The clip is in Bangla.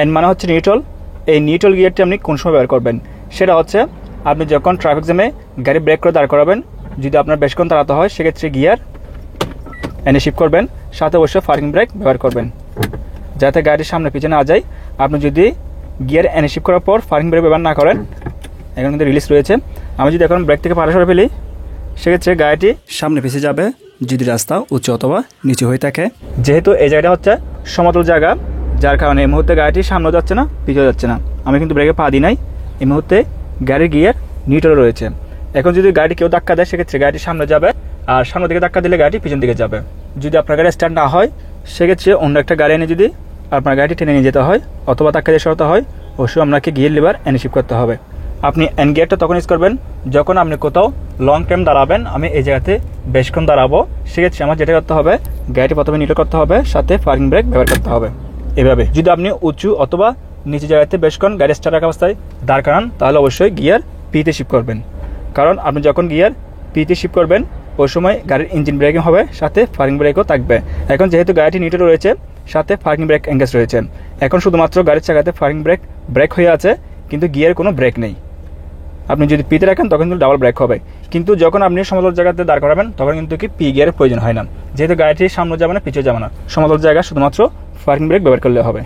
এন মানে হচ্ছে নিউট্রাল। এই নিউট্রাল গিয়ারটি আপনি কোন সময় ব্যবহার করবেন, সেটা হচ্ছে আপনি যখন ট্রাফিক জ্যামে গাড়ি ব্রেক করে দাঁড় করাবেন, যদি আপনার বেশক্ষণ দাঁড়াতে হয় সেক্ষেত্রে গিয়ার এনে শিফট করবেন, সাথে অবশ্যই পার্কিং ব্রেক ব্যবহার করবেন যাতে গাড়ির সামনে পিছনে না যায়। আপনি যদি গিয়ার এনে শিফট করার পর পার্কিং ব্রেক ব্যবহার না করেন, এখন কিন্তু রিলিজ রয়েছে, আমি যদি এখন ব্রেক থেকে পাড়া সরে ফেলি সেক্ষেত্রে গাড়িটি সামনে পিছিয়ে যাবে যদি রাস্তা উঁচু অথবা নিচু হয়ে থাকে। যেহেতু এই জায়গাটা হচ্ছে সমতল জায়গা, যার কারণে এই মুহূর্তে গাড়িটি সামনে যাচ্ছে না, পিছিয়ে যাচ্ছে না। আমি কিন্তু ব্রেকে পা দিই নাই, এই মুহূর্তে গাড়ির গিয়ার নিউট্রাল রয়েছে। এখন যদি গাড়ি কেউ ধাক্কা দেয় সেক্ষেত্রে গাড়িটি সামনে যাবে, আর সামনের দিকে ধাক্কা দিলে গাড়িটি পিছন দিকে যাবে। যদি আপনার গাড়ি স্ট্যান্ড না হয় সেক্ষেত্রে অন্য একটা গাড়ি এনে যদি আপনার গাড়িটি টেনে নিয়ে যেতে হয় অথবা ধাক্কা দিয়ে সরাতে হয়, অবশ্যই আপনাকে গিয়ার লিভার এনে শিফট করতে হবে। আপনি এন গিয়ারটা তখন ইউজ করবেন যখন আপনি কোথাও লং টাইম দাঁড়াবেন, আমি এই জায়গাতে বেশক্ষণ দাঁড়াবো, সেক্ষেত্রে আমার যেটা করতে হবে গাড়িটি প্রথমে নিউট্রাল করতে হবে, সাথে পার্কিং ব্রেক ব্যবহার করতে হবে। এভাবে যদি আপনি উঁচু অথবা নিচু জায়গাতে বেশক্ষণ গাড়ি স্টার্ট রাখা অবস্থায় দাঁড় করান তাহলে অবশ্যই গিয়ার পিতে শিফট করবেন, কারণ আপনি যখন গিয়ার পিতে শিফট করবেন ওই সময় গাড়ির ইঞ্জিন ব্রেকিং হবে, সাথে পার্কিং ব্রেকও থাকবে। এখন যেহেতু গাড়িটি নিউট্রাল রয়েছে, সাথে পার্কিং ব্রেক এঙ্গেজ রয়েছে, এখন শুধুমাত্র গাড়ির চাকাতে পার্কিং ব্রেক হয়ে আছে, কিন্তু গিয়ার কোনো ব্রেক নেই। আপনি যদি পিতে রাখেন তখন কিন্তু ডাবল ব্রেক হবে, কিন্তু যখন আপনি সমতল জায়গাতে দাঁড় করাবেন তখন কিন্তু কি পি গিয়ারের প্রয়োজন হয় না, যেহেতু গাড়িটি সামনে যাবে না পিছিয়ে যাবে না, সমতল জায়গা শুধুমাত্র পার্কিং ব্রেক ব্যবহার করলে হবে।